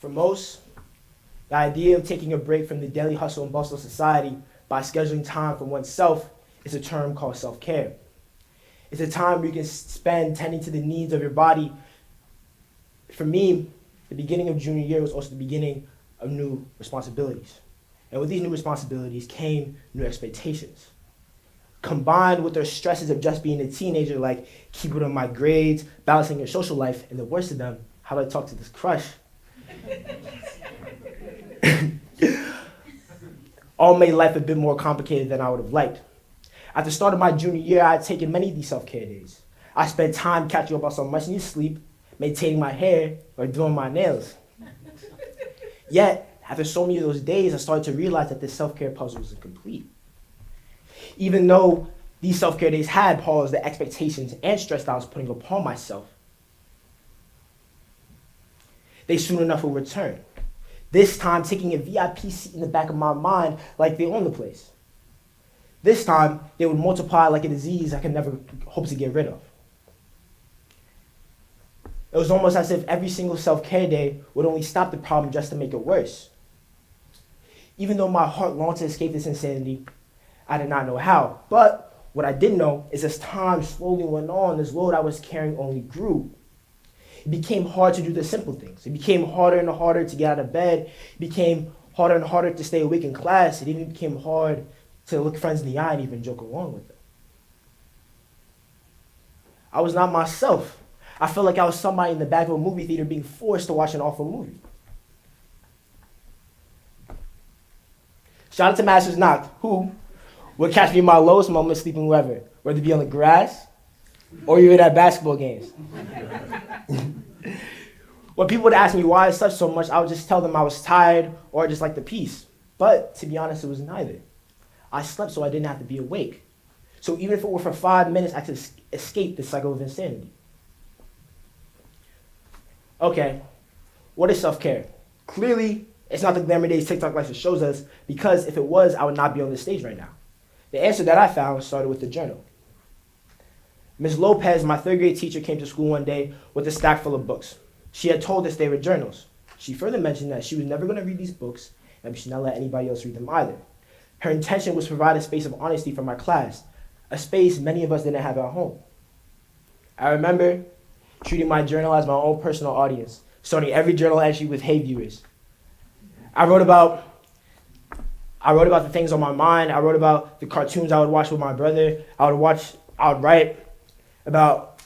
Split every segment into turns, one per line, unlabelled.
For most, the idea of taking a break from the daily hustle and bustle of society by scheduling time for oneself is a term called self-care. It's a time where you can spend tending to the needs of your body. For me, the beginning of junior year was also the beginning of new responsibilities. And with these new responsibilities came new expectations. Combined with the stresses of just being a teenager, like keeping up my grades, balancing your social life, and the worst of them, how do I talk to this crush? All made life a bit more complicated than I would have liked. At the start of my junior year, I had taken many of these self-care days. I spent time catching up on some much needed sleep, maintaining my hair, or doing my nails. Yet, after so many of those days, I started to realize that this self-care puzzle was incomplete. Even though these self-care days had paused the expectations and stress that I was putting upon myself, they soon enough will return. This time, taking a VIP seat in the back of my mind like they own the place. This time, they would multiply like a disease I could never hope to get rid of. It was almost as if every single self-care day would only stop the problem just to make it worse. Even though my heart longed to escape this insanity, I did not know how. But what I did know is as time slowly went on, this load I was carrying only grew. It became hard to do the simple things. It became harder and harder to get out of bed. It became harder and harder to stay awake in class. It even became hard to look friends in the eye and even joke along with them. I was not myself. I felt like I was somebody in the back of a movie theater being forced to watch an awful movie. Shout out to Masters Knocked, who would catch me in my lowest moments sleeping wherever, whether it be on the grass or even at basketball games. When people would ask me why I slept so much, I would just tell them I was tired or just like the peace. But to be honest, it was neither. I slept so I didn't have to be awake. So even if it were for 5 minutes, I could escape the cycle of insanity. Okay, what is self-care? Clearly, it's not the glamour days TikTok life shows us, because if it was, I would not be on this stage right now. The answer that I found started with the journal. Ms. Lopez, my third grade teacher, came to school one day with a stack full of books. She had told us they were journals. She further mentioned that she was never going to read these books, and we should not let anybody else read them either. Her intention was to provide a space of honesty for my class, a space many of us didn't have at home. I remember treating my journal as my own personal audience, starting every journal entry with "Hey viewers." I wrote about the things on my mind. I wrote about the cartoons I would watch with my brother. I would write about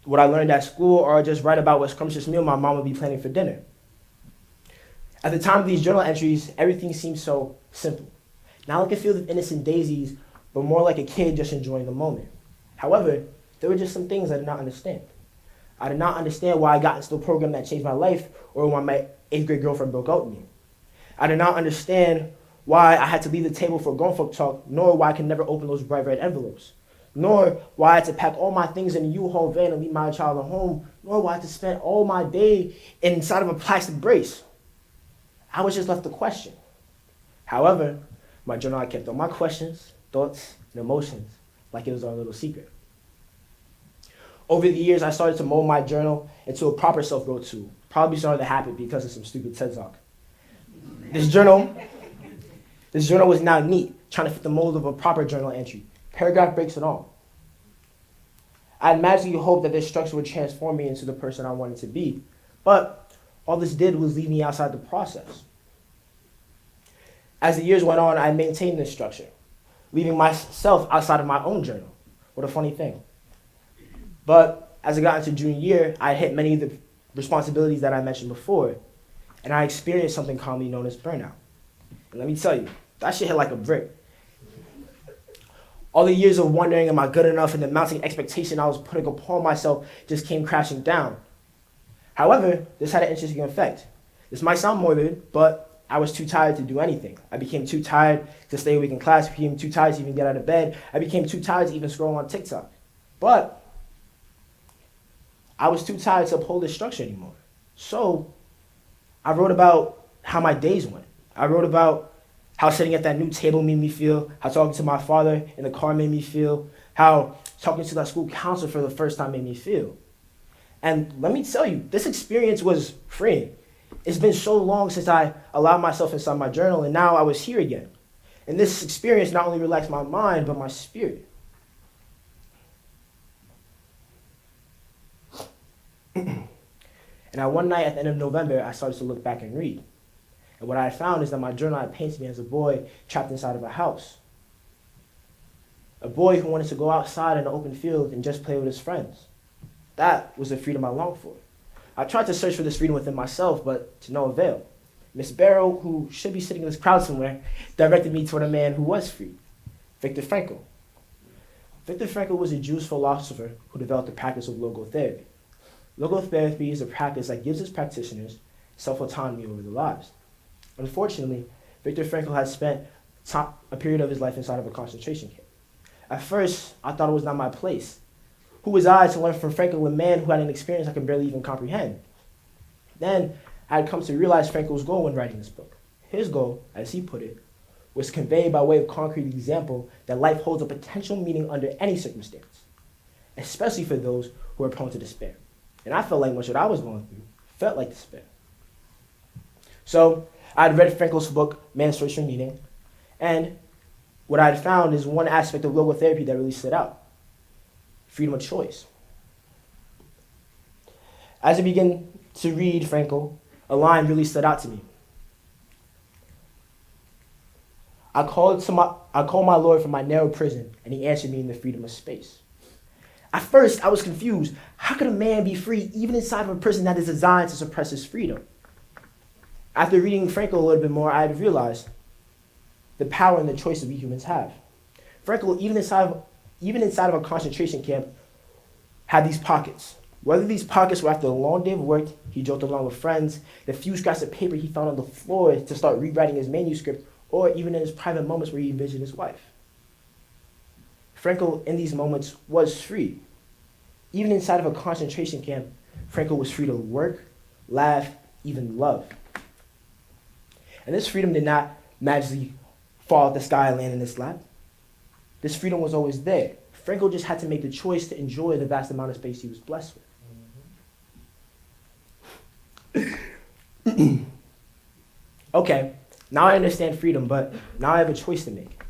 what I learned at school, or just write about what scrumptious meal my mom would be planning for dinner. At the time of these journal entries, everything seemed so simple. Not like a field of innocent daisies, but more like a kid just enjoying the moment. However, there were just some things I did not understand. I did not understand why I got into the program that changed my life, or why my 8th grade girlfriend broke out with me. I did not understand why I had to leave the table for grown folk talk, nor why I could never open those bright red envelopes, nor why I had to pack all my things in a U-Haul van and leave my child at home, nor why I had to spend all my day inside of a plastic brace. I was just left to question. However, my journal, I kept all my questions, thoughts, and emotions like it was our little secret. Over the years, I started to mold my journal into a proper self-growth tool. Probably started to happen because of some stupid TED Talk. This journal was now neat, trying to fit the mold of a proper journal entry. Paragraph breaks and all. I had magically hoped that this structure would transform me into the person I wanted to be, but all this did was leave me outside the process. As the years went on, I maintained this structure, leaving myself outside of my own journal. What a funny thing. But as I got into junior year, I hit many of the responsibilities that I mentioned before, and I experienced something commonly known as burnout. And let me tell you, that shit hit like a brick. All the years of wondering, am I good enough, and the mounting expectation I was putting upon myself just came crashing down. However, this had an interesting effect. This might sound morbid, but I was too tired to do anything. I became too tired to stay awake in class. I became too tired to even get out of bed. I became too tired to even scroll on TikTok. But I was too tired to uphold this structure anymore. So I wrote about how my days went. I wrote about how sitting at that new table made me feel, how talking to my father in the car made me feel, how talking to that school counselor for the first time made me feel. And let me tell you, this experience was freeing. It's been so long since I allowed myself inside my journal, and now I was here again. And this experience not only relaxed my mind, but my spirit. And one night at the end of November, I started to look back and read. And what I found is that my journal had painted me as a boy trapped inside of a house. A boy who wanted to go outside in the open field and just play with his friends. That was the freedom I longed for. I tried to search for this freedom within myself, but to no avail. Miss Barrow, who should be sitting in this crowd somewhere, directed me toward a man who was free, Viktor Frankl. Viktor Frankl was a Jewish philosopher who developed the practice of logotherapy. Logotherapy is a practice that gives its practitioners self-autonomy over their lives. Unfortunately, Viktor Frankl had spent a period of his life inside of a concentration camp. At first, I thought it was not my place. Who was I to learn from Frankl, a man who had an experience I could barely even comprehend? Then, I had come to realize Frankl's goal when writing this book. His goal, as he put it, was conveyed by way of concrete example that life holds a potential meaning under any circumstance, especially for those who are prone to despair. And I felt like much of what I was going through felt like despair. So I had read Frankl's book, Man's Search for Meaning, and what I had found is one aspect of logotherapy that really stood out: freedom of choice. As I began to read Frankl, a line really stood out to me. I called my Lord from my narrow prison, and he answered me in the freedom of space. At first, I was confused. How could a man be free even inside of a prison that is designed to suppress his freedom? After reading Frankl a little bit more, I had realized the power and the choice that we humans have. Frankl, even inside of a concentration camp, had these pockets. Whether these pockets were after a long day of work, he joked along with friends, the few scraps of paper he found on the floor to start rewriting his manuscript, or even in his private moments where he envisioned his wife. Frankl, in these moments, was free. Even inside of a concentration camp, Frankl was free to work, laugh, even love. And this freedom did not magically fall out the sky and land in his lap. This freedom was always there. Frankl just had to make the choice to enjoy the vast amount of space he was blessed with. Okay, now I understand freedom, but now I have a choice to make.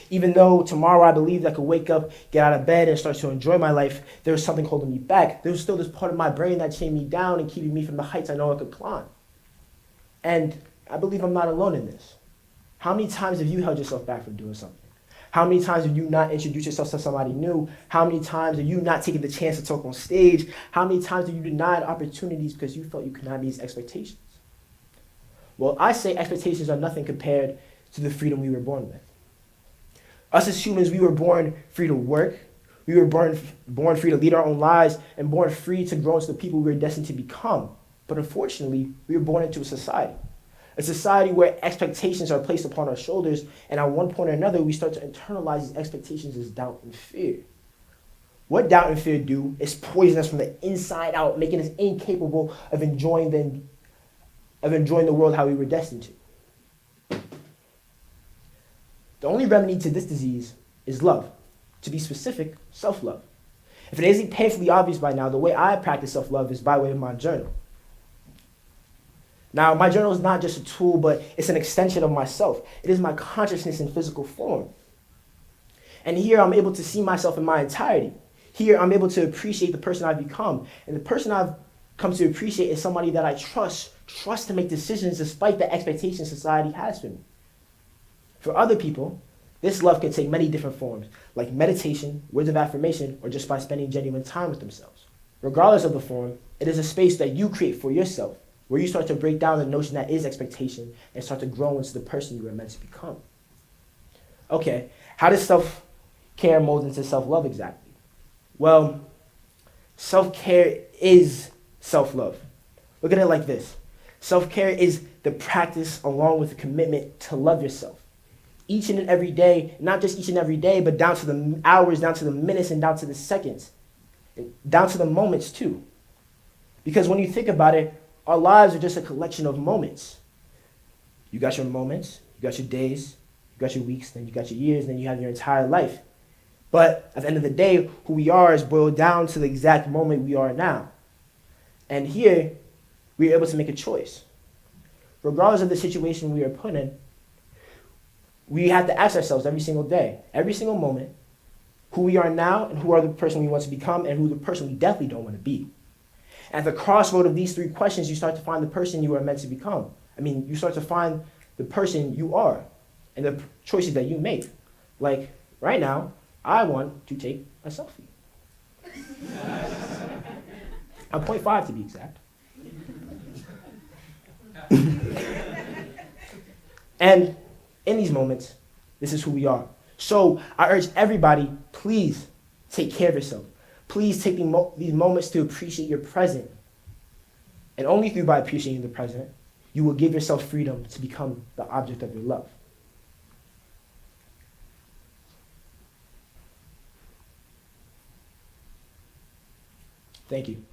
Even though tomorrow I believed I could wake up, get out of bed, and start to enjoy my life, there was something holding me back. There was still this part of my brain that chained me down and keeping me from the heights I know I could climb. And I believe I'm not alone in this. How many times have you held yourself back from doing something? How many times have you not introduced yourself to somebody new? How many times have you not taken the chance to talk on stage? How many times have you denied opportunities because you felt you could not meet these expectations? Well, I say expectations are nothing compared to the freedom we were born with. Us as humans, we were born free to work. We were born free to lead our own lives and born free to grow into the people we were destined to become. But unfortunately, we were born into a society where expectations are placed upon our shoulders, and at one point or another, we start to internalize these expectations as doubt and fear. What doubt and fear do is poison us from the inside out, making us incapable of enjoying the world how we were destined to. The only remedy to this disease is love. To be specific, self-love. If it isn't painfully obvious by now, the way I practice self-love is by way of my journal. Now, my journal is not just a tool, but it's an extension of myself. It is my consciousness in physical form. And here I'm able to see myself in my entirety. Here I'm able to appreciate the person I've become. And the person I've come to appreciate is somebody that I trust to make decisions despite the expectations society has for me. For other people, this love can take many different forms, like meditation, words of affirmation, or just by spending genuine time with themselves. Regardless of the form, it is a space that you create for yourself, where you start to break down the notion that is expectation and start to grow into the person you are meant to become. Okay, how does self-care mold into self-love exactly? Well, self-care is self-love. Look at it like this. Self-care is the practice along with the commitment to love yourself. Each and every day, not just each and every day, but down to the hours, down to the minutes, and down to the seconds. Down to the moments too. Because when you think about it, our lives are just a collection of moments. You got your moments, you got your days, you got your weeks, then you got your years, then you have your entire life. But at the end of the day, who we are is boiled down to the exact moment we are now. And here, we are able to make a choice. regardless of the situation we are put in, we have to ask ourselves every single day, every single moment, who we are now and who are the person we want to become and who the person we definitely don't want to be. At the crossroad of these three questions, you start to find the person you are meant to become. You start to find the person you are and the choices that you make. Like, right now, I want to take a selfie. I'm 0.5 to be exact. And in these moments, this is who we are. So I urge everybody, please take care of yourself. Please take these moments to appreciate your present. And only by appreciating the present, you will give yourself freedom to become the object of your love. Thank you.